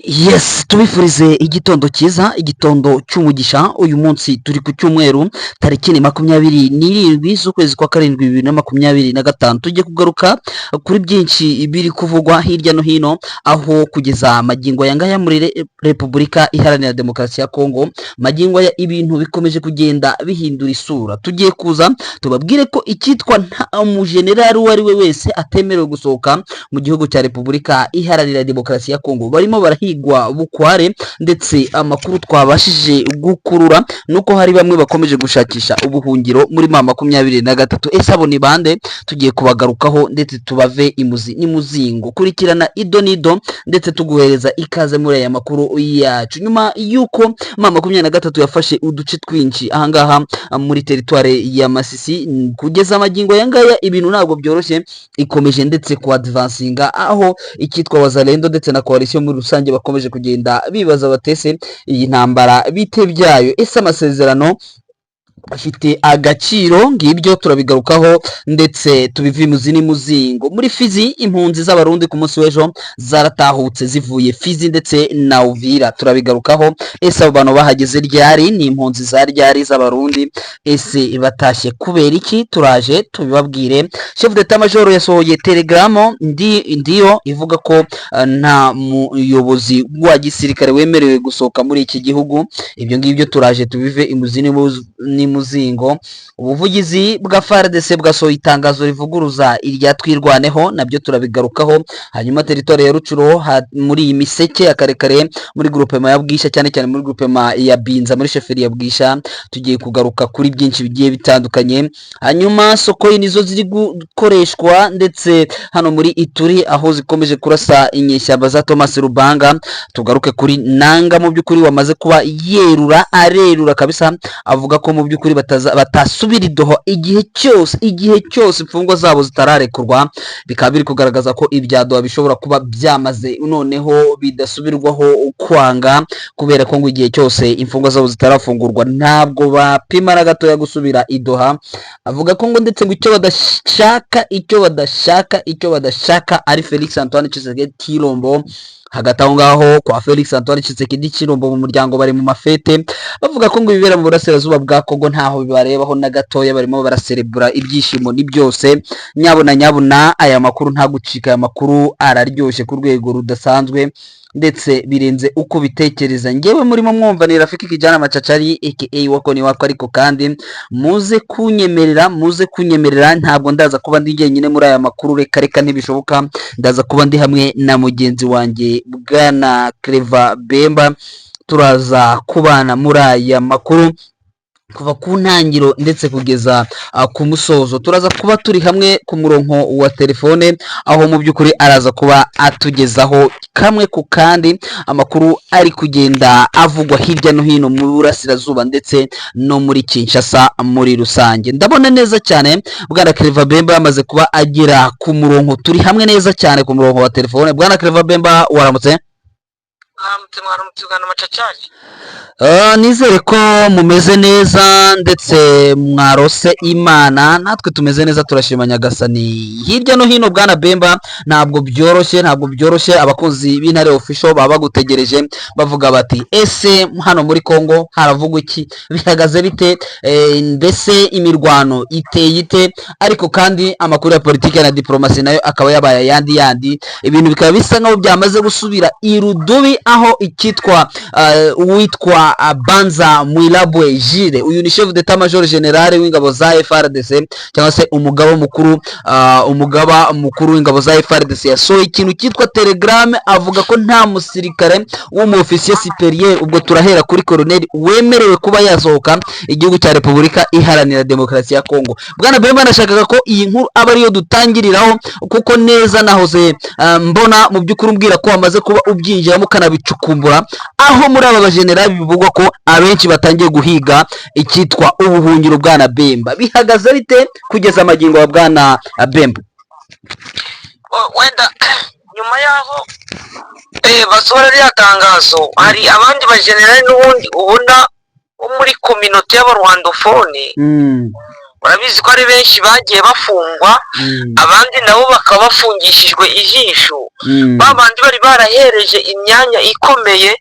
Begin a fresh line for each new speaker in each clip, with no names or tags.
Yes, tubifurize igitondo cyiza, igitondo cy'umugisha. Uyu munsi turi ku cyumweru tariki ni 27 z'ukwezi kwa karindwi 2025. Tujye kugaruka kuri byinshi biri kuvugwa hirya no hino, aho kugeza amagingo yangaya muri Repubulika Iharanira Demokarasi ya Kongo, magingo ya ibintu bikomeje kugenda bihindura isura. Tugiye kuza tubabwire ko icyitwa nta umujenerali uwo ari we wese atemerewe gusohoka mu gihugu cya Repubulika Iharanira Demokarasi ya Kongo. Barimo barahigwa bukware, ndetse amakuru twabashije gukurura nuko hari bamwe bakomeje gushakisha ubuhungiro muri M23. Ese abo ni bande? Tugiye kubagarukaho ndetse tubave imuzi n'imuzingo. Kurikirana ido nido ndetse tuguhereza ikaze muri aya makuru yacu. Nyuma yuko M23 yafashe uduce twinshi ahangaha muri teritware ya Masisi, kugeza amagingo yangaya ibintu ntabwo byoroshye, ikomeje ndetse ku advancinga, aho icyitwa Wazalendo ndetse na coalition muri rusange bakomeje kugenda bibaza batese iyi ntambara bite byayo. Ese amasezerano afite agaciro? Ngibyo turabigarukaho ndetse tubivi muzi n'imuzingo. Muri Fizi, impunzi z'abarundi ku munsi w'ejo zaratahutse zivuye Fizi ndetse na Uvira, turabigarukaho. Ese abo bantu bahageze ryari? Ni impunzi za ryari z'abarundi? Ese batashye kubera iki? Turaje tubibabwire. Chef d'Etat Major yasohoye telegram ndiyo ivuga ko nta muyobozi wa gisirikare wemerewe gusohoka muri iki gihugu. Ibyo ngibyo turaje tubive imuzi muzingo. Ubuvugizi bwa FARDC bwasohoye itangazo rivuguruza irya twirwaneho, nabyo turabigarukaho. Hanyuma teritwari ya Rucuro muri iyi miseke akarekare muri groupement ya Bwisha, cyane cyane muri groupement ya Binza muri sheferi ya Bwisha, tugiye kugaruka kuri byinshi bigiye bitandukanye. Hanyuma Sokoyi nizo ziri gukoreshwa ndetse hano muri Ituri, aho zikomeje kurasa inyeshyamba za Thomas Rubanga. Tugaruke kuri Nanga, mu by'ukuri wamaze kuba arerura kabisa, avuga ko mu by'ukuri batasubira idoho igihe cyose imfungwa zabo zitararekurwa. Bikaba biri kugaragaza ko ibyadoha bishobora kuba byamaze noneho bidasubirwaho kwanga, kubera ko ngo igihe cyose imfungwa zabo zitarafungurwa ntabwo bapima na gatoya gusubira idoha. Avuga ko ngo ndetse ngo icyo badashaka ari Felix Antoine Tshisekedi Tshilombo. Hagati aho ngaho kwa Felix Antoine Tshisekedi Tshilombo mu muryango bari mu mafete, bavuga ko ngo ibibera mu burasirazuba bwa Kongo ntaho bibarebaho na gatoya, barimo baraserebura ibyishimo ni byose. Nyabuna aya makuru nta gucika, aya makuru araryoshye ku rwego rudasanzwe ndetse birenze uko bitekereza. Ngewe murimo mwumva ni Rafiki Kijana Machachari aka wako ni wako, ariko kandi muze kunyemerera ntabwo ndaza kuba ndi jyenyine muri aya makuru, reka ntibishoboka. Ndaza kuba ndi hamwe na mugenzi wanjye Bwana Clever Bemba, turaza kubana muri aya makuru kuva ku ntangiro ndetse kugeza ku musozo. Turaza kuba turi hamwe ku murongo wa telefone, aho mu by'ukuri araza kuba atugezaho kamwe ku kandi amakuru ari kugenda avugwa hirya no hino mu burasirazuba ndetse no muri Kinshasa muri rusange. Ndabona neza cyane Bwana Clever Bemba yamaze kuba agera ku murongo, turi hamwe neza cyane ku murongo wa telefone. Bwana Clever Bemba, waramutse?
Bwana Machachari,
nizere ko mumeze neza ndetse mwarose Imana. Natwe tumeze neza, turashima Nyagasani. Hirya no hino Bwana Bemba ntabwo byoroshye. Abakozi b'Intare Official baba bagutegereje bavuga bati ese hano muri Kongo haravugwa iki, bihagaze bite, mbese imirwano iteye ite? Ariko kandi amakuru ya politiki na diplomasi nayo akaba yabaye yandi, ibintu bikaba bisa nkaho byamaze gusubira irudubi, aho icyitwa uwitwa Banza Mwilabwe Jire, uyu ni chef d'Etat Major General w'ingabo za FARDC cyangwa se umugaba mukuru w'ingabo za FARDC, yasohoye ikintu cyitwa telegram, avuga ko nta musirikare w'umufisiye superieur, ubwo turahera kuri colonel, wemerewe kuba yasohoka igihugu cya Repubulika Iharanira Demokarasi ya Kongo. Bwana Bemba, nashakaga ko iyi nkuru aba ariyo dutangiriraho, kuko neza nahoze mbona mu by'ukuri umbwira ko wamaze kuba ubyinjiramo ukanabicukumbura, aho muri aba bajenerali bivugwa ko abenshi batangiye guhiga icyitwa ubuhungiro. Bwana Bemba, bihagaze bite kugeza amagingo ya Bwana Bemba?
wenda nyuma yaho basohora rya tangazo, hari abandi bajenerali n'ubundi ubona bo muri community y'abarwandofone urabizi ko ari benshi bagiye bafungwa, abandi nabo bakaba bafungishijwe ijisho, babandi bari barahereje imyanya ikomeye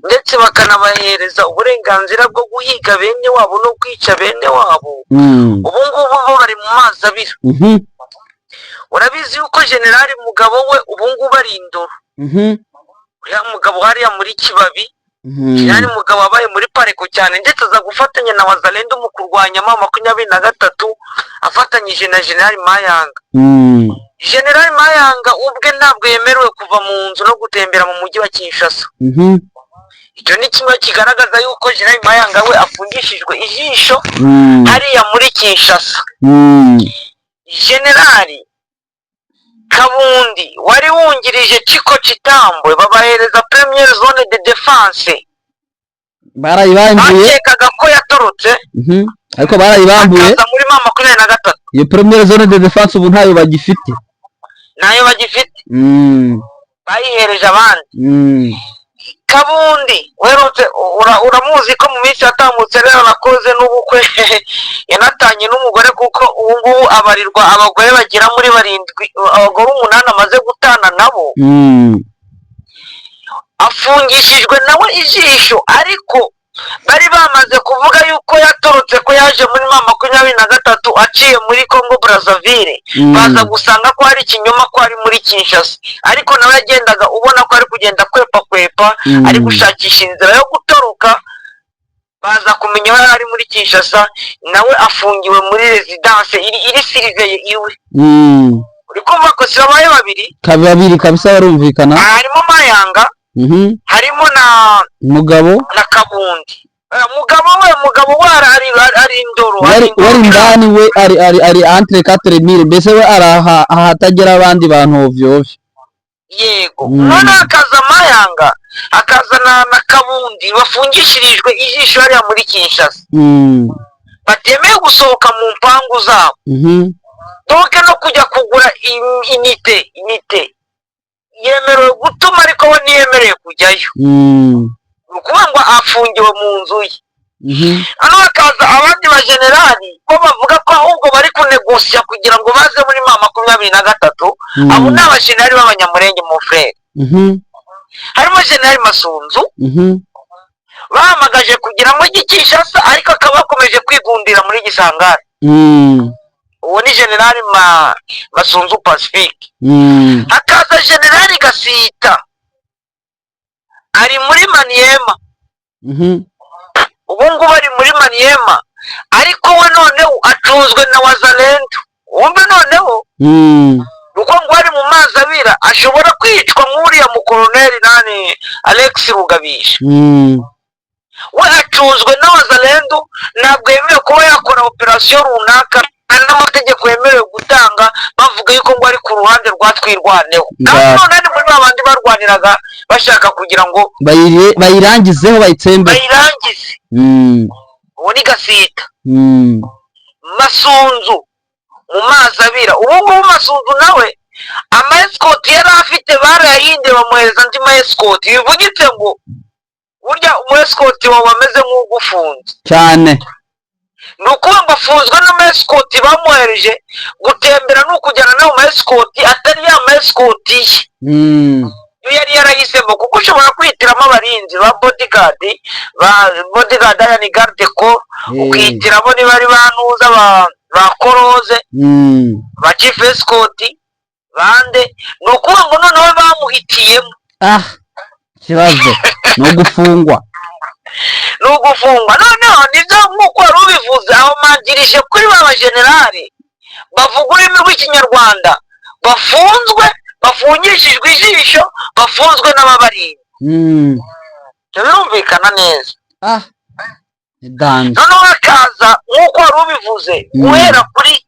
ndetse bakanabahereza uburenganzira bwo guhiga bene wabo no kwica bene wabo, ubu ngubu bo bari mu mazi abira. Urabizi yuko generali Mugabo we ubu ngubu ari indoro, uriya mugabo hariya muri Kibabi, generali Mugabo wabaye muri pareko cyane ndetse aza gufatanya na Wazalendo mu kurwanya M23 afatanyije na generali Mayanga. Generali Mayanga ubwe ntabwo yemerewe kuva mu nzu no gutembera mu mujyi wa Kinshasa. Icyo ni kimwe kigaragaza yuko generali Mayanga we afungishijwe ijisho hariya muri Kinshasa. Generali Kabundi wari wungirije Chiko Chitambwe babahereza premier zone de defense,
barayibambuye,
bakekaga ko yatorotse
ariko barayibambuye
akaza muri M23.
iyo premier zone de defense ubu ntayo bagifite,
bayihereje abandi. Kabundi werutse uramuzi ko mu minsi yatambutse rero nakoze n'ubukwe yanatanye n'umugore, kuko ubu ngubu abarirwa abagore bagera muri 7, abagore 8 amaze gutana nabo. Afungishijwe nawe ijisho, ariko bari bamaze kuvuga yuko yatorotse, ko yaje muri M23 aciye muri Congo Brazzaville, baza gusanga ko hari ikinyoma ko ari muri Kinshasa, ariko nawe yagendaga ubona ko ari kugenda kwepa ari gushakisha inzira yo gutoroka, baza kumenya aho ari muri Kinshasa. Nawe afungiwe muri residence iri surveille iwe. Uri kumva ko sibaye babiri
kabisa, barumvikana.
Harimo Mayanga, harimo na
Mugabo
na Kabundi. Mugabo we ari indoro,
wari indani, we ari entre 4000, mbese we araha ahatagera abandi bantu ovyo.
Yego, none akaza Mayanga, akaza na Kabundi bafungishirijwe ijisho hariya muri Kinshasa, batemeye gusohoka mu mpangu zabo, doke no kujya kugura inite yemerewe gutuma, ariko we niyemerewe kujyayo. Ukuvuga ngo afungiwe mu nzu ye. Hano hakaza abandi bajenerali ko bavuga ko ahubwo bari kunegosya kugira ngo baze muri M23. Abo ni abajenerali b'abanyamurenge mu frere. Harimo generali Masunzu bahamagaje kugira ngo Kinshasa, ariko akaba akomeje kwigundira muri Gisangari. Uwo ni generali Masunzu Pacifique. Hakaza generali Gasita ari muri Maniema, ubu ngubu ari muri Maniema, ariko we noneho acuzwe na Wazalendo. Wumve noneho uko ngo ari mu mazi abira, ashobora kwicwa nk'uriya mukoloneli Alex Rugabisha. We acuzwe na Wazalendo, ntabwo yemewe kuba yakora operasiyo runaka, n'amategeko yemerewe gutanga, bavuga yuko ngo ari ku ruhande rwa Twirwaneho. Kandi none ni muri babandi barwaniraga bashaka kugira ngo
bayirangizeho,
bayirangize. Uwo ni Gasita. Masunzu mu mazi abira, ubu ngubu Masunzu nawe ama-escort yari afite barayahinde bamuhereza andi ma-escort. Bivugitse ngo burya umu-escort wawe ameze nk'ugufunze cyane, ni ukuvuga ngo afunzwe n'ama-escort bamuhereje gutembera no kujyana n'ayo ma-escort atari ya ma-escort ye. Iyo yari yarahisemo, kuko ushobora kwihitiramo abarinzi ba bodyguard aya ni garde corps, ukihitiramo niba ari banuza ba Koroze, ba chief escort bande. Ni ukuvuga ngo noneho bamuhitiyemo.
Kibazo no gufungwa.
Noneho nibyo nk'uko wari ubivuze, aho manjirije kuri ba generali bavuga ururimi rw'Ikinyarwanda, bafungishijwe ijisho, bafunzwe n'ababarinda. Birumvikana neza. Noneho hakaza nk'uko wari ubivuze, guhera kuri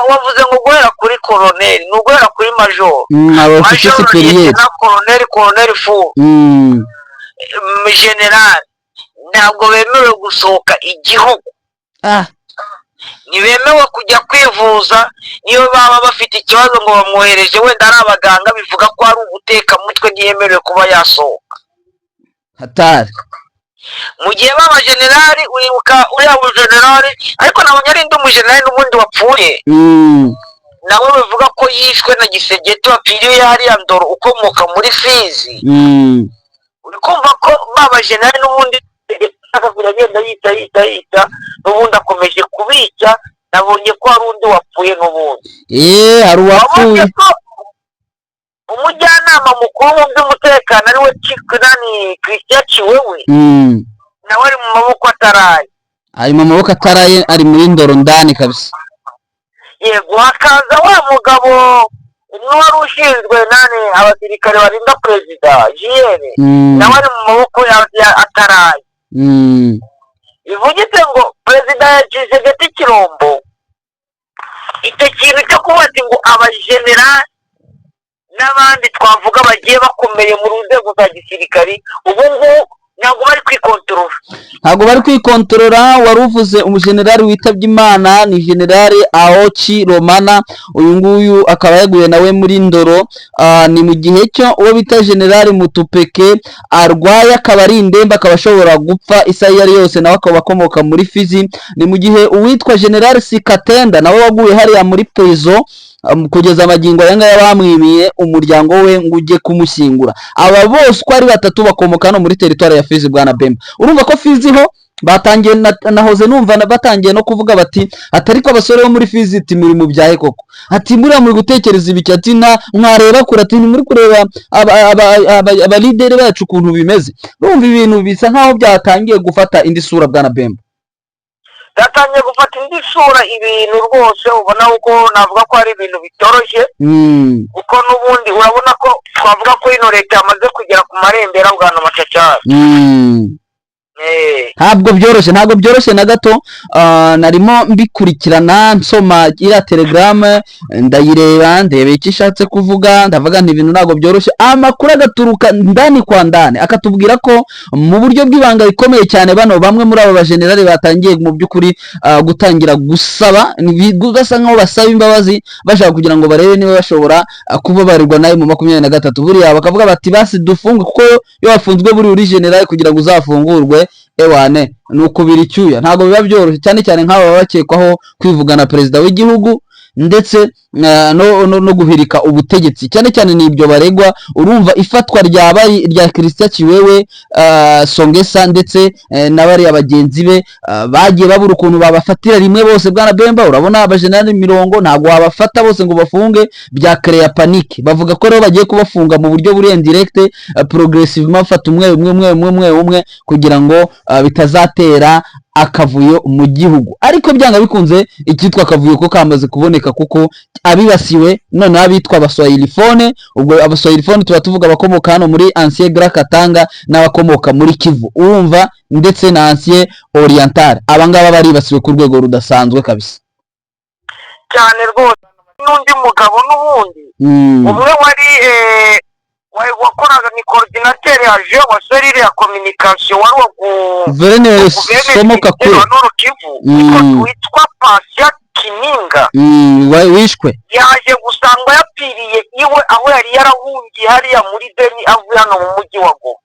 wavuze ngo guhera kuri koloneli, ni uguhera kuri majoro, na koloneli fu generali, ntabwo bemewe gusohoka igihugu. Ntibemewe kujya kwivuza, niyo baba bafite ikibazo ngo bamwohereje wenda ari abaganga, bivuga ko ari ubutekamutwe, ntiyemerewe kuba yasohoka. mu gihe baba generali uribuka uriya mujenerali ariko nabonye ari undi mujenerali n'ubundi wapfuye nawe bivuga ko yishwe na Gisegeti wapfiriye hariya Ndoro ukomoka muri Fizi. Uri kumva ko baba generali n'ubundi agenda yita n'ubundi akomeje kubica. Nabonye ko hari undi wapfuye n'ubundi
hari uwapfuye.
Umujyanama mukuru mu by'umutekano ariwe Christian Chiwewe nawe ari mu maboko ataraye,
ari muri Ndoro ndani kabisa.
Yego, hakaza wa mugabo umwe wari ushinzwe abasirikare barinda perezida Jiyere nawe ari mu maboko ataraye. Bivugitse ngo perezida yagize gati Kirombo icyo kintu cyo kubaza ngo abajenerali n'abandi twavuga bagiye bakomeye mu nzego za gisirikari ubu ngubu ntabwo bari kwikontorora. Wari uvuze umujenerali witabye Imana ni generali Aochi Romana, uyu nguyu akaba yaguye nawe muri Ndoro. Ni mu gihe cyo uwo bita generali Mutupeke arwaye akaba ari indembe, akaba ashobora gupfa isaha iyo ari yose, nawe akaba akomoka muri Fizi. Ni mu gihe uwitwa generali Sikatenda nawe waguye hariya muri Prezo kugeza amagingo aya ngaya bamwimiye umuryango we ngo ujye kumushyingura. Aba bose uko ari batatu bakomoka no muri teritwari ya Fizi. Bwana Bemba, urumva ko Fizi ho batangiye nahoze numva batangiye no kuvuga bati atari ko abasore bo muri Fizi timuri mu byahe koko, ati muri muri gutekereza ibiki, ati mwareba kure, ati muri kureba aba leader bacu ukuntu bimeze. Urumva ibintu bisa nkaho byatangiye gufata indi sura. Bwana Bemba, byatangiye gufata indi sura, ibintu rwose ubona uko navuga ko ari ibintu bitoroshye kuko n'ubundi urabona ko twavuga ko ino leta yamaze kugera ku marembera bwana Macacari.
Ntabwo byoroshye na gato. Narimo mbikurikirana nsoma iriya telegram ndayireba ndebe icyo ishatse kuvuga, ndavuga nti ibintu ntabwo byoroshye. Amakuru agaturuka ndani kwa ndani akatubwira ko mu buryo bw'ibanga rikomeye cyane bamwe muri abo bajenerali batangiye mu by'ukuri gutangira gusaba, gasa nkaho basaba imbabazi bashaka kugira ngo barebe niba bashobora kubabarirwa nayo mu 23. Buriya bakavuga bati basi dufunge, kuko iyo wafunzwe buri uri generali kugira ngo uzafungurwe ewane nuko biri cyuya, ntabwo biba byoroshye, cyane cyane nk'aba bakekwaho kwivugana perezida w'igihugu ndetse no guhirika ubutegetsi, cyane cyane n'ibyo baregwa. Urumva ifatwa rya Christian Chiwewe, Songesa ndetse n'abari abagenzi be bagiye babura ukuntu babafatira rimwe bose. Bwana Bemba, urabona abajenerali 100 ntabwo wabafata bose ngo bafunge, bya créer panique. Bavuga ko rero bagiye kubafunga mu buryo buri indirect progressivement, bafata umwe kugira ngo bitazatera akavuyo mu gihugu. Ariko byanga bikunze icyitwa akavuyo ko kamaze kuboneka, kuko abibasiwe none abitwa abaswahilifone. Ubwo abaswahilifone tuba tuvuga abakomoka hano muri Ancien Grand Katanga n'abakomoka muri Kivu, urumva, ndetse na Ancien Oriental. Abangaba baribasiwe ku rwego rudasanzwe kabisa
cyane rwose. N'undi mugabo n'ubundi umwe wakoraga ni coordinateur ya Jean Waserire ya communication wari wa
Guverineri Somoka kure
witwa Pasha Kininga
wishwe,
yaje gusanga yapfiriye iwe aho yari yarahungiye hariya muri Beni avuye hano mu mujyi wa Goma.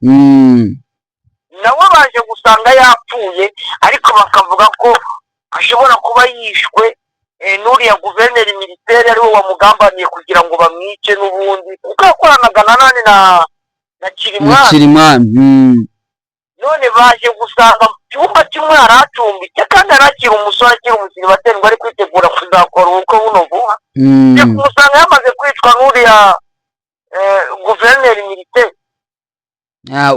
Nawe baje gusanga yapfuye, ariko bakavuga ko ashobora kuba yishwe n'uriya guverineri militaire ariwe wamugambaniye kugira ngo bamwice n'ubundi, kuko yakoranaga na Kirimwami. None baje gusanga mu cyumba kimwe aracumbitse, kandi arakira umusore akiri umusiribateri ngo ari kwitegura kuzakora ubukwe buno vuba. Kumusanga yamaze kwicwa n'uriya guverineri militaire.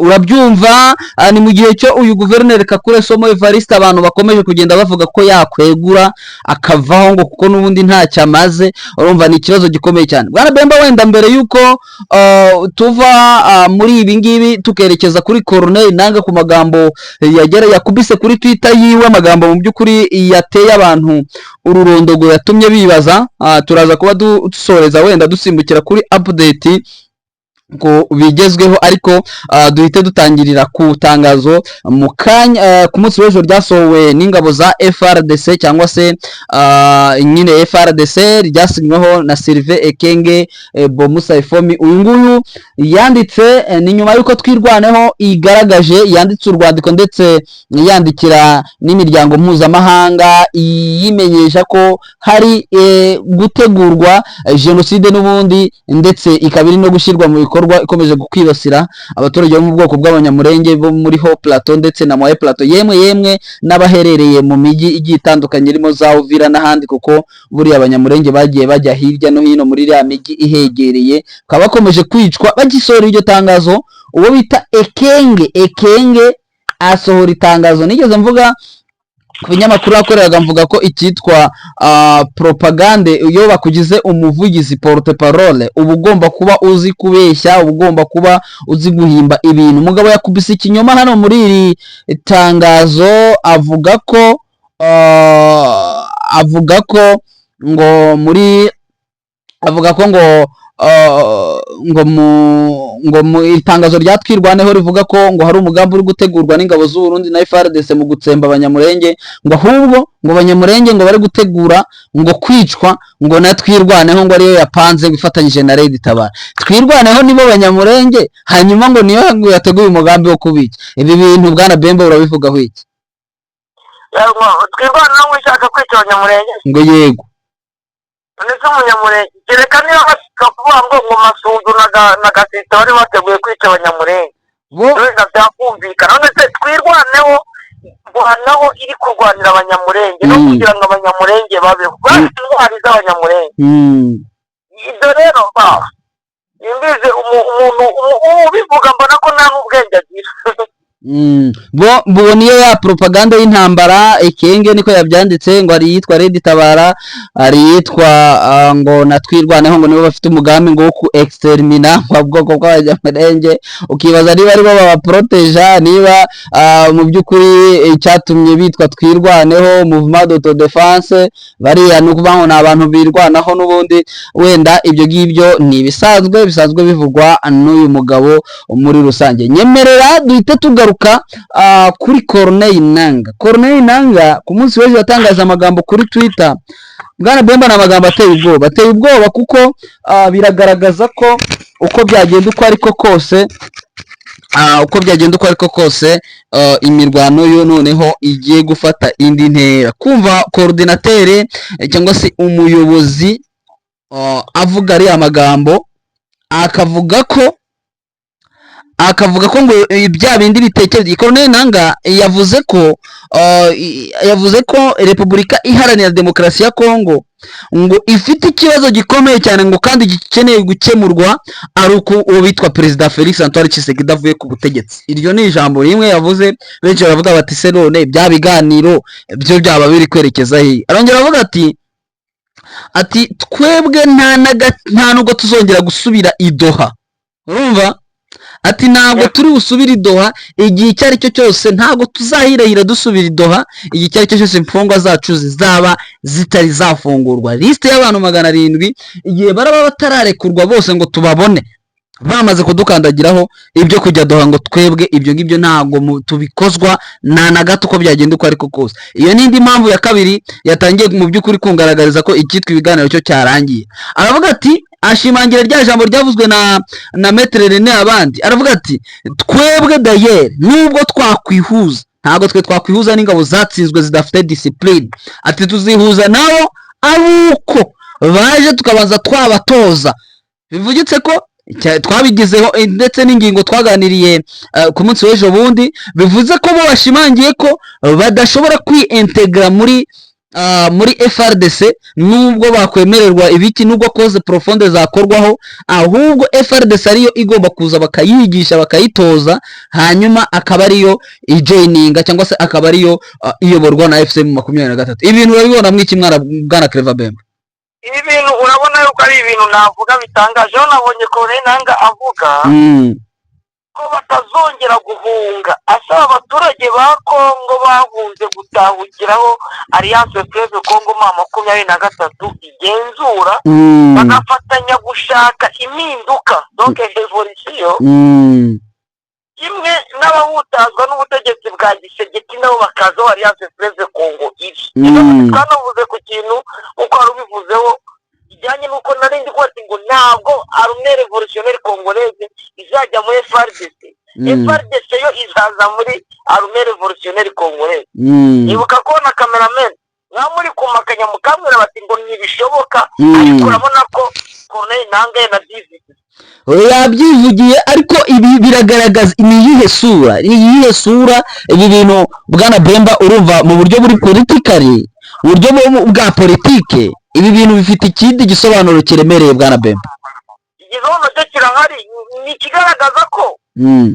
Urabyumva. Ni mu gihe cyo uyu guverineri Kakule Somo Evariste abantu bakomeje kugenda bavuga ko yakwegura akavaho ngo kuko n'ubundi ntacyo amaze. Urumva ni ikibazo gikomeye cyane. Bwana Bemba, wenda mbere yuko tuva muri ibi ngibi tukerekeza kuri Colonel Nange ku magambo yakubise kuri Twitter yiwe, amagambo mu by'ukuri yateye abantu ururondogo yatumye bibaza, turaza kuba dusoreza wenda dusimbukira kuri update ko bigezweho, ariko duhite dutangirira ku tangazo mu kanya ku munsi w'ejo ryasohowe n'ingabo za FRDC cyangwa se nyine FRDC ryasinyweho na Sylvain Ekenge Bomusa Ifomi. Uyu nguyu yanditse ni nyuma y'uko twirwaneho igaragaje, yanditse urwandiko ndetse yandikira n'imiryango mpuzamahanga yimenyesha ko hari gutegurwa jenoside n'ubundi, ndetse ikaba iri no gushyirwa mu bikorwa ikomeje kwibasira abaturage bo mu bwoko bw'abanyamurenge bo muri Haut Plateau ndetse na Moyen Plateau, yemwe n'abaherereye mu mijyi igiye itandukanye irimo za Uvira n'ahandi, kuko buriya abanyamurenge bagiye bajya hirya no hino muri ya mijyi ihegereye, bakaba bakomeje kwicwa. Bagisohora iryo tangazo, uwo bita Ekenge asohora itangazo. Nigeze mvuga ku binyamakuru yakoreraga mvuga ko icyitwa propagande, iyo bakugize umuvugizi porte parole, uba ugomba kuba uzi kubeshya, uba ugomba kuba uzi guhimba ibintu. Umugabo yakubise ikinyoma hano muri iri tangazo, avuga ko ngo mu itangazo rya twirwaneho rivuga ko ngo hari umugambi uri gutegurwa n'ingabo z'u Burundi na FARDC mu gutsemba abanyamurenge, ngo ahubwo ngo abanyamurenge ngo bari gutegura ngo kwicwa, ngo na twirwaneho ngo ariyo yapanze bifatanyije na Red Tabara. Twirwaneho nibo banyamurenge, hanyuma ngo niyo yateguye umugambi wo kubica. Ibi bintu bwana Bemba urabivugaho iki?
Twirwaneho ushaka kwica abanyamurenge
ngo yego
ndetse umunyamurenge kereka niyo bakavuga ngo Masunzu na Gasita bari bateguye kwica abanyamurenge, wenda byakumvikana. None se twirwaneho guhanaho iri kurwanira abanyamurenge no kugira ngo abanyamurenge babeho, intwari z'abanyamurenge. Ibyo rero imbizi umuntu ubivuga mbona ko nta n'ubwenge agira.
bo niyo ya propaganda y'intambara. Ekenge niko yabyanditse, ngo ari yitwa Red Tabara, ari yitwa ngo natwirwaneho ngo nibo bafite umugambi ngo ku extermina mu bwoko bw'abanyamurenge. Ukibaza niba aribo babaproteja, niba mu by'ukuri icyatumye bitwa twirwaneho Mouvement d'Autodéfense bariya ni ukuvuga ngo ni abantu birwanaho n'ubundi. Wenda ibyo ngibyo ni bisanzwe bivugwa n'uyu mugabo muri rusange. Nyemerera duhite tugaruka kuri Corneille Nangaa. Corneille Nangaa ku munsi w'ejo yatangaje amagambo kuri Twitter. Bwana Bemba ni amagambo ateye ubwoba kuko biragaragaza ko uko byagenda uko ariko kose imirwano yo noneho igiye gufata indi ntera. Kumva coordinateur cyangwa se umuyobozi avuga ari amagambo, akavuga ko ngo bya bindi bitekereje. Corneille Nangaa yavuze ko Repubulika Iharanira Demokarasi ya Kongo ngo ifite ikibazo gikomeye cyane ngo kandi gikeneye gukemurwa, ari uko uwo bitwa Perezida Felix Antoine Tshisekedi avuye ku butegetsi. Iryo ni ijambo rimwe yavuze, benshi baravuga bati se none bya biganiro byo byaba biri kwerekeza he? Arongera avuga ati twebwe nta nubwo tuzongera gusubira i Doha. Urumva? Ati ntabwo turi busubira i Doha igihe icyo ari cyo cyose, ntabwo tuzahirahira dusubira i Doha igihe icyo ari cyo cyose imfungwa zacu zizaba zitari zafungurwa. Liste y'abantu 700 igihe baraba batararekurwa bose ngo tubabone bamaze kudukandagiraho ibyo kujya Doha, ngo twebwe ibyo ngibyo ntabwo tubikozwa na gato uko byagenda uko ariko kose. Iyo n'indi mpamvu ya kabiri yatangiye mu by'ukuri kungaragariza ko icyitwa ibiganiro cyo cyarangiye. Aravuga ati, ashimangira rya jambo ryavuzwe na Maître René abandi, aravuga ati twebwe d'ailleurs nubwo twakwihuza, ntabwo twakwihuza n'ingabo zatsinzwe zidafite discipline. Ati tuzihuza nabo ari uko baje tukabanza twabatoza. Bivugitse ko twabigizeho ndetse n'ingingo twaganiriye ku munsi w'ejo bundi, bivuze ko bo bashimangiye ko badashobora kwiintegra muri FRDC nubwo bakwemererwa ibiki, nubwo cause profonde zakorwaho, ahubwo FRDC ariyo igomba kuza bakayigisha bakayitoza, hanyuma akaba ariyo ijoininga cyangwa se akaba ariyo iyoborwa na FCM 23. Ibintu urabibona mwiki mwana bwana Clever Bemba?
Ibi bintu urabona yuko ari ibintu navuga bitangaje. Nabonye Corneille Nangaa avuga ko batazongera guhunga, asaba abaturage ba Kongo bahunze gutahukiraho Alliance Fleuve Congo M23 igenzura, bagafatanya gushaka impinduka, donc revolution, kimwe n'abahutazwa n'ubutegetsi bwa gisegeti nabo bakazaho Alliance Fleuve Congo iri. Twanavuze ku kintu uko wari ubivuzeho bijyanye n'uko narindi kwati ngo ntabwo Armée Révolutionnaire Congolaise izajya muri FARDC. FARDC yo izaza muri Armée Révolutionnaire Congolaise. Nibuka ko na cameraman muri kumakanya mukamwira bati ngo ntibishoboka, ariko urabona ko Corneille Nangaa yanabyivugiye.
Yabyivugiye, ariko ibi biragaragaza ni iyihe sura ibi bintu Bwana Bemba, urumva mu buryo buri politikari, uburyo bwa politike, ibi bintu bifite ikindi gisobanuro kiremereye Bwana Bemba.
Igisobanuro cyo kirahari, ni ikigaragaza ko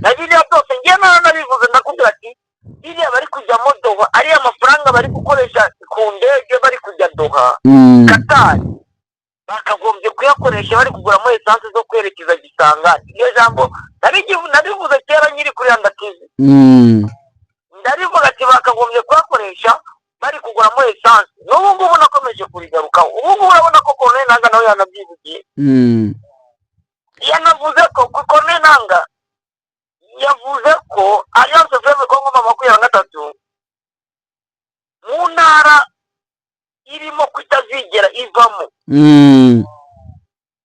na biriya byose ngiye narabivuze, ndakubwira ati biriya bari kujya mu Doha, ariya amafaranga bari gukoresha ku ndege bari kujya Doha Qatar, bakagombye kuyakoresha bari kuguramo esanse zo kwerekeza Gisangani. Iyo jambo narivuze kera nyiri kuri Yanda TV, ndarivuga ati bakagombye kuyakoresha bari kuguramo esanse. N'ubu ngubu nakomeje kurigarukaho, ubu ngubu urabona ko Corneille Nangaa nawe yanabyivugiye. Yanavuze ko Corneille Nangaa yavuze ko Alliance Fleuve Congo M23 mu ntara irimo kutazigera ivamo,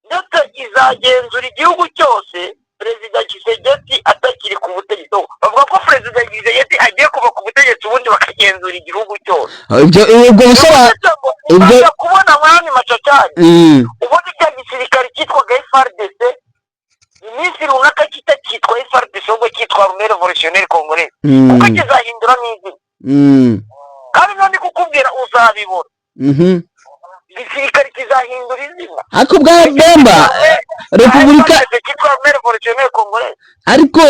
ndetse izagenzura igihugu cyose Perezida Tshisekedi atakiri ku butegetsi. Bavuga ko Perezida Tshisekedi agiye kuva ku butegetsi ubundi bakagenzura igihugu cyose.
Ubwo
bisaba kubona mwanya macacari, ubundi cya gisirikare cyitwaga FARDC iminsi runaka kitakitwa FARDC ahubwo cyitwa Armée Révolutionnaire Congolaise, kuko kizahindura n'izina. Kandi none kukubwira uzabibona, igisirikare kizahindura izina.
Ariko Bwana Bemba, Repubulika ariko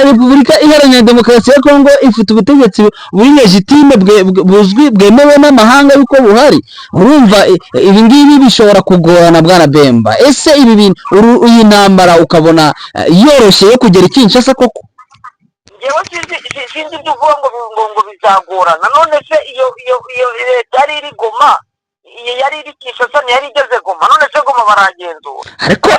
Repubulika Iharanira Demokarasi ya Kongo ifite ubutegetsi buri legitime buzwi bwemewe n'amahanga yuko buhari. Urumva ibi ngibi bishobora kugorana Bwana Bemba. Ese ibi bintu iyi ntambara ukabona yoroshye yo kugera Kinshasa koko?
Ngewe sinzi ibyo uvuga ngo bizagorana. None se iyo leta yari iri Goma, yari iri Kinshasa, yari igeze Goma, none se Goma baragenzura.
Ariko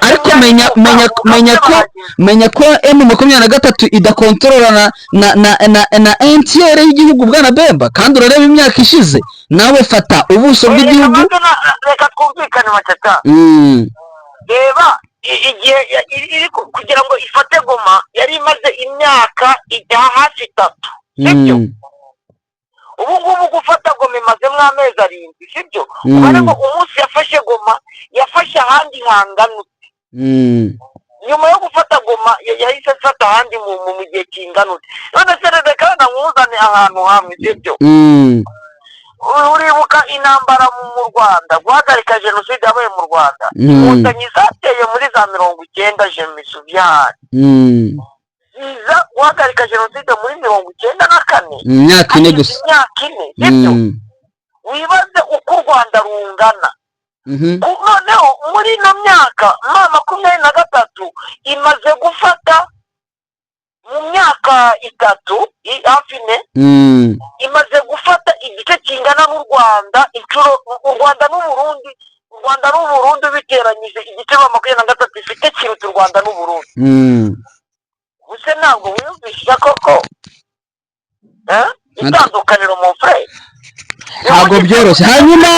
menya ko M23 idakontorora na NTR y'igihugu Bwana Bemba, kandi urareba imyaka ishize, nawe fata ubuso bw'igihugu.
Reka twumvikane macata. Reba igihe iri kugira ngo ifate Goma yari imaze imyaka hafi 3, sibyo? Ubu ngubu gufata Goma imazemo amezi 7, sibyo? Ubona ko umunsi yafashe Goma yafashe ahandi hanganutse. Nyuma yo gufata Goma yahise afata ahandi mu gihe kinganutse. None se reka nkuzane ahantu hamwe, sibyo? Uribuka intambara mu Rwanda, guhagarika jenoside yabaye mu Rwanda, inkotanyi zateye muri za 90 jemisuviyani, ziza guhagarika jenoside muri 94,
imyaka 4 gusa.
Sibyo? Wibaze uko u Rwanda rungana. Noneho muri ino myaka M23 imaze gufata mu myaka 3 hafi 4, imaze gufata igice kingana n'u Rwanda inshuro. U Rwanda n'u Burundi biteranyije igice M23 ifite kiruta u Rwanda n'u Burundi. Gusa ntabwo wiyumvisha koko itandukaniro mu frere,
ntabwo byoroshye. Hanyuma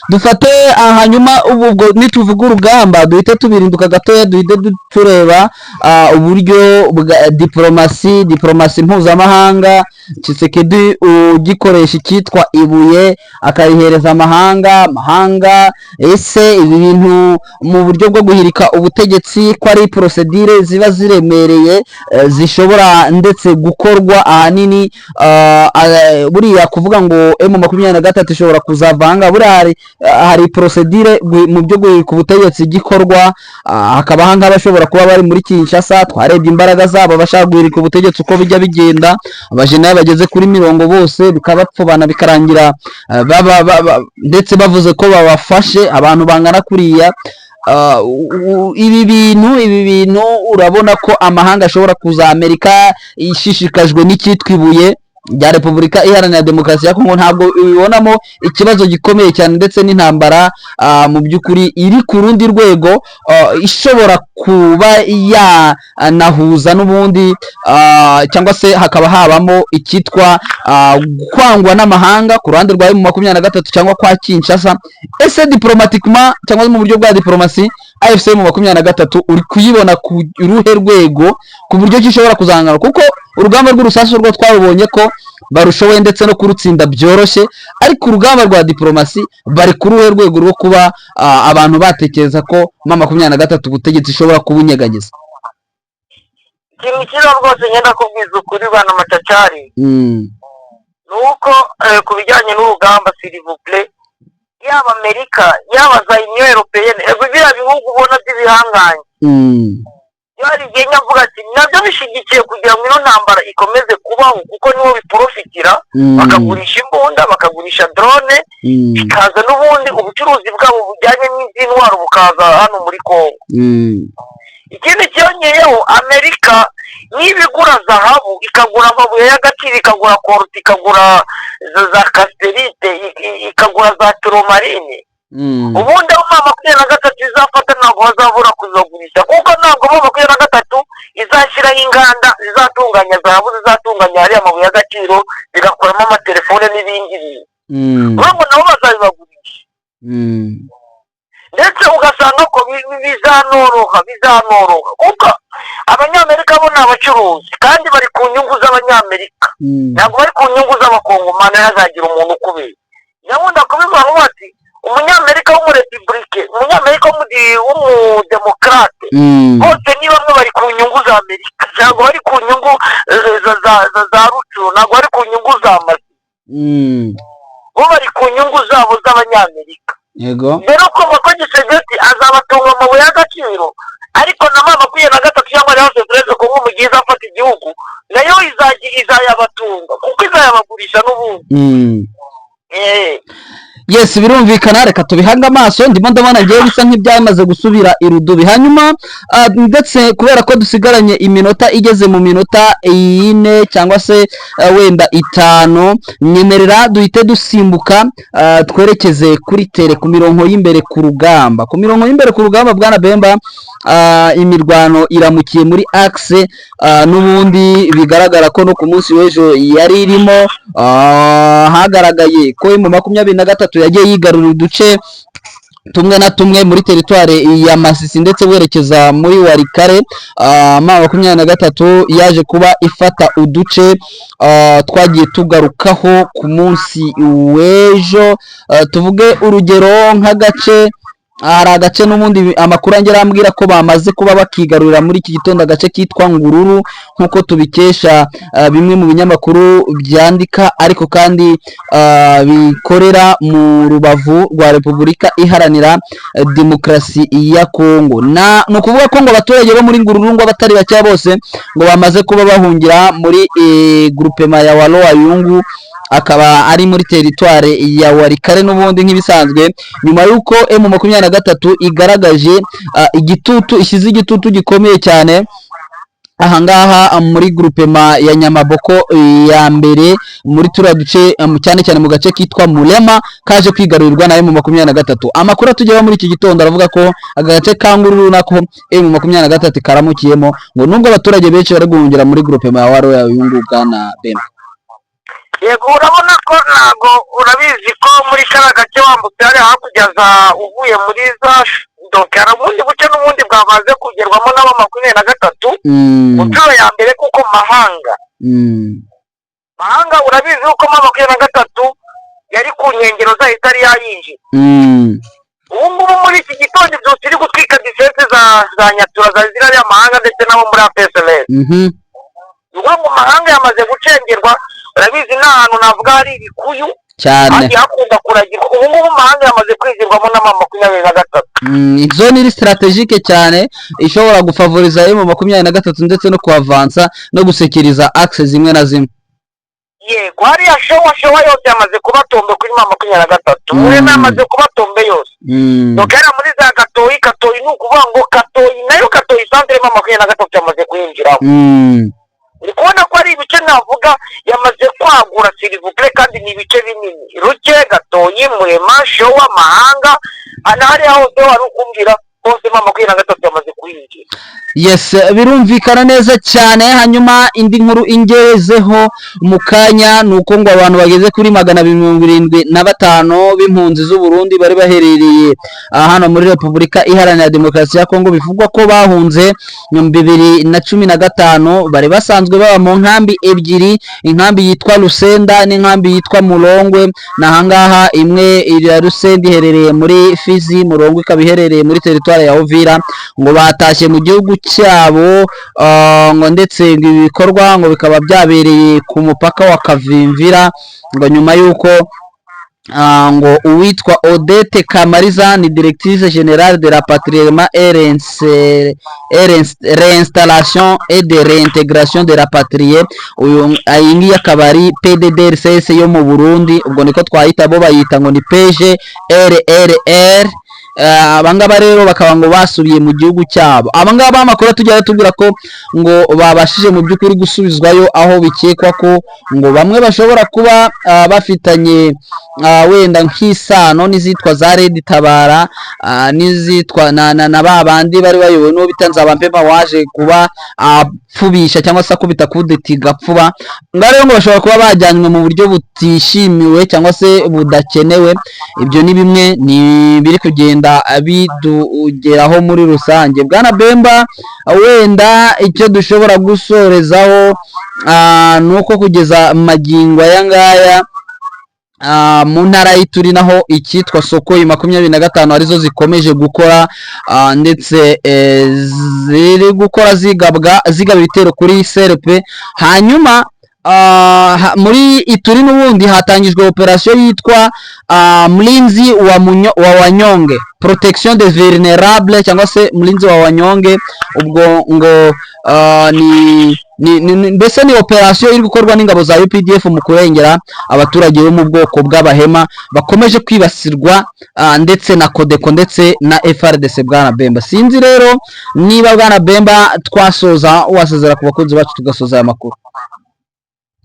dufate hanyuma ubwo nituvuga urugamba duhita tubirinduka gatoya, duhite tureba uburyo bwa diplomasi mpuzamahanga. Tshisekedi ugikoresha icyitwa ibuye akayihereza amahanga. Ese ibi bintu mu buryo bwo guhirika ubutegetsi ko ari procedure ziba ziremereye, zishobora ndetse gukorwa ahanini, buriya kuvuga ngo M23 ishobora kuzavanga, buriya hari procedure mu byo guhirika ubutegetsi gikorwa. Hakaba hanga bashobora kuba bari muri Kinshasa, twarebye imbaraga zabo bashaka guhirika ubutegetsi uko bijya bigenda, abajene bageze kuri 20 bose bikabapfubana bikarangira ndetse bavuze ko babafashe abantu bangana kuriya. ibi bintu urabona ko amahanga ashobora kuza, Amerika ishishikajwe n'icyitwa ibuye rya Repubulika Iharanira Demokarasi ya Kongo, ntabwo ibibonamo ikibazo gikomeye cyane ndetse n'intambara mu by'ukuri iri ku rundi rwego, ishobora kuba yanahuza n'ubundi cyangwa se hakaba habamo icyitwa kwangwa n'amahanga ku ruhande rwa M23 cyangwa kwa Kinshasa. Ese diplomatikement cyangwa mu buryo bwa diplomasi AFC M23 uri kuyibona ku ruhe rwego, ku buryo gishobora kuzangana, kuko urugamba rw'urusasu rwo twabonye ko barushoboye ndetse no kurutsinda byoroshye, ariko urugamba rwa diplomasi bari ku ruhe rwego rwo kuba abantu batekereza ko M23 ubutegetsi ishobora kubunyegageza.
Ikintu kiza rwose ngenda kubwiza ukuri bana macacari nuko ku bijyanye n'urugamba s'il vous plaît, yaba Amerika yaba za Union Européenne biriya bihugu ubona by'ibihanganye yari igihe nyavuga ati nabyo bishigikiye kugira ngo ino ntambara ikomeze kubaho, kuko niho biprofitira, bakagurisha imbunda, bakagurisha drone, bikaza n'ubundi ubucuruzi bwabo bujyanye n'intwaro bukaza hano muri Kongo. Ikindi cyongeyeho, Amerika n'ibigura zahabu, ikagura amabuye y'agaciro, ikagura korti, ikagura za casterite, ikagura za turomarine, ubundi aho M23 izafata ntabwo bazabura kuzagurisha, kuko ntabwo M23 izashyiraho inganda zizatunganya zahabu, zizatunganya hariya amabuye y'agaciro, zigakuramo amatelefone n'ibindi bintu, urabona nabo bazabibagurisha. Ndetse ugasanga ko bizanoroha kuko abanyamerika bo ni abacuruzi kandi bari ku nyungu z'abanyamerika, ntabwo bari ku nyungu z'abakongomani hazagira umuntu ukubera. Nyabunda kubivuga ngo ati umunyamerika w'umurepublike, umunyamerika w'umudemokrate, bose ni bamwe bari ku nyungu za Amerika, ntabwo bari ku nyungu za rucuru, ntabwo bari ku nyungu za mazi, bo bari ku nyungu zabo z'abanyamerika. Rero ko Tshisekedi azabatunga amabuye y'agaciro, ariko na M23 cyangwa Alliance Française ko mu gihe izafata igihugu nayo izayabatunga kuko izayabagurisha n'ubundi.
Yes, birumvikana, reka tubihanga amaso. Ndimo ndabona ngiye bisa nk'ibyamaze gusubira irudubi. Hanyuma ndetse kubera ko dusigaranye iminota igeze mu minota 4 cyangwa se wenda 5, nyemerera duhite dusimbuka twerekeze kuri tere ku mirongo y'imbere ku rugamba. Ku mirongo y'imbere ku rugamba bwana Bemba, imirwano iramukiye muri axe, n'ubundi bigaragara ko no ku munsi w'ejo yari irimo, hagaragaye ko M23 yagiye yigarurira uduce tumwe na tumwe muri teritware ya Masisi ndetse werekeza muri Warikare. M23 yaje kuba ifata uduce twagiye tugarukaho ku munsi w'ejo. Tuvuge urugero nk'agace, hari agace n'ubundi amakuru angera ambwira ko bamaze kuba bakigarurira muri iki gitondo, agace kitwa Ngururu nkuko tubikesha bimwe mu binyamakuru byandika, ariko kandi bikorera mu rubavu rwa Repubulika Iharanira Demokarasi ya Kongo. No kuvuga ko ngo abaturage bo muri Ngururu ngo batari bake bose ngo bamaze kuba bahungira muri groupement ya Walo Wayungu, akaba ari muri teritware ya Warikare n'ubundi nk'ibisanzwe, nyuma yuko M23 igaragaje igitutu, ishize igitutu gikomeye cyane ahangaha muri groupement ya Nyamaboko ya mbere muri turiya duce, cyane cyane mu gace kitwa Mulema kaje kwigarurirwa na M23. Amakuru atugera muri iki gitondo aravuga ko agace ka Ngururu nako M23 karamukiyemo, ngo nubwo abaturage benshi bari guhungira muri groupement ya Waro ya Yunguka na Bemba.
Yego, urabona ko ntago urabizi ko muri kara gace wambutse hari hakurya za uvuye muri za dokera ubundi buce n'ubundi bwamaze kugerwamo n'aba23 mu nshuro ya mbere, kuko mahanga urabizi uko M23 yari ku nkengero za itari yayinjira. Ubu ngubu muri iki gitondo byose iri gutwika disese za Nyatura za ziriya y'amahanga ndetse n'abo muri APSLS. Ngo mahanga yamaze gucengerwa, urabizi n'ahantu navuga hari ibikuyu cyane kandi hakunda kuragirwa. Ubu ngubu mahanga yamaze kwizirwamo na M23.
Zone iri strategique cyane ishobora gufavoriza M23 ndetse no kuavansa no gusekiriza axe zimwe na zimwe.
yego hariya showa yose yamaze kuba tombe kuri M23 Murema yamaze kuba tombe yose nokera muri za Katoyi ni ukuvuga ngo Katoyi centre M23 yamaze kuyinjiraho uri kubona ko ari ibice navuga yamaze kwagura s'il-vous-plaît kandi ni ibice binini Ruke Gatoyi Murema Showa Mahanga hariya hose wari ukumbwira hose M23 yamaze kuyinjira.
Yes, birumvikana neza cyane. Hanyuma indi nkuru ingezeho mu kanya nuko ngo abantu bageze kuri 275 b'impunzi z'u Burundi bari baherereye hano muri Repubulika Iharanira Demokarasi ya Kongo, bivugwa ko bahunze 2015 bari basanzwe baba mu nkambi ebyiri, inkambi yitwa Rusenda n'inkambi yitwa Murongwe. Nahangaha imwe iri Rusenda iherereye muri Fizi, Murongwe ikaba iherereye muri territoire ya Uvira. Ngo batashye mu gihugu cyabo ngo ndetse ibikorwa ngo bikaba byabereye ku mupaka wa Kavimvira, ngo nyuma yuko ngo uwitwa Odette Kamariza ni directrice générale de rapatriement et réinstallation et de réintégration de rapatriés. Uyu ayingi akabari PDDRCS yo mu Burundi, ubwo niko twahita bo bayita ngo ni PGRRR. Abangaba rero bakaba ngo basubiye mu gihugu cyabo. Abangaba amakuru tujya tubwira ko ngo babashije mu by'ukuri gusubizwayo, aho bikekwa ko ngo bamwe bashobora kuba bafitanye wenda nk'isano n'izitwa za Red Tabara, n'izitwa na babandi bari bayobowe no bitanze abampema waje kuba apfubisha cyangwa se akubita kudeti gapfuba. Ngare ngo bashobora kuba bajyanywe mu buryo butishimiwe cyangwa se budakenewe. Ibyo ni bimwe ni biri kugenda bidugeraho muri rusange. Bwana Bemba, wenda icyo dushobora gusorezaho nuko kugeza magingo aya ngaya mu ntara y'Ituri naho icyitwa Sokoyi 25 arizo zikomeje gukora ndetse ziri gukora zigaba ibitero kuri CRP. Hanyuma muri Ituri n'ubundi hatangijwe operation yitwa Mlinzi wa Wanyonge, protection des vulnérables cyangwa se Mlinzi wa Wanyonge. Ubwo ngo mbese ni operation iri gukorwa n'ingabo za UPDF mu kurengera abaturage bo mu bwoko bw'abahema bakomeje kwibasirwa ndetse na Kodeko ndetse na FRDC. Bwana Bemba, sinzi rero niba Bwana Bemba twasoza wasezera ku bakunzi bacu tugasoza aya makuru.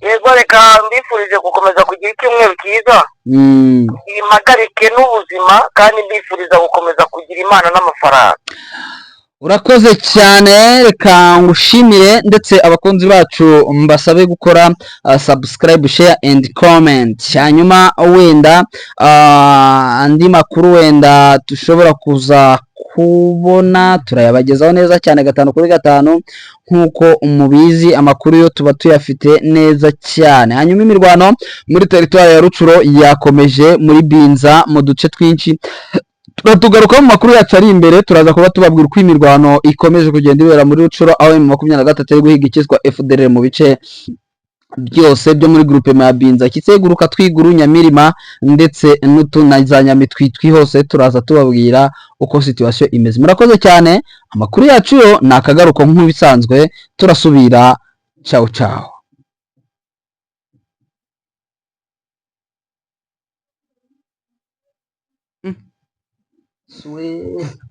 Yego reka mbifurije gukomeza kugira icyumweru cyiza, impagarike n'ubuzima, kandi mbifuriza gukomeza kugira Imana n'amafaranga.
Urakoze cyane, reka ngushimire ndetse abakunzi bacu mbasabe gukora subscribe, share and comment. Hanyuma wenda andi makuru wenda tushobora kuza kubona turayabagezaho neza cyane 5 kuri 5 nkuko umubizi. Amakuru yo tuba tuyafite neza cyane. Hanyuma imirwano muri territoire ya Rucuro yakomeje muri Binza mu duce twinshi. Tugaruka mu makuru yacu ari imbere, turaza kuba tubabwira uko imirwano ikomeje kugenda ibera muri Rucuro, aho M23 ari guhiga ikizwa FDLR mu bice byose byo muri groupe ya Binza, Kiseguruka, Twiguru, Nyamirima ndetse n'utunazanyamitwitwi hose. Turaza tubabwira uko situation imeze. Murakoze cyane, amakuru yacu yo nakagaruko nk'ubisanzwe. Turasubira, ciao ciao. Sweet.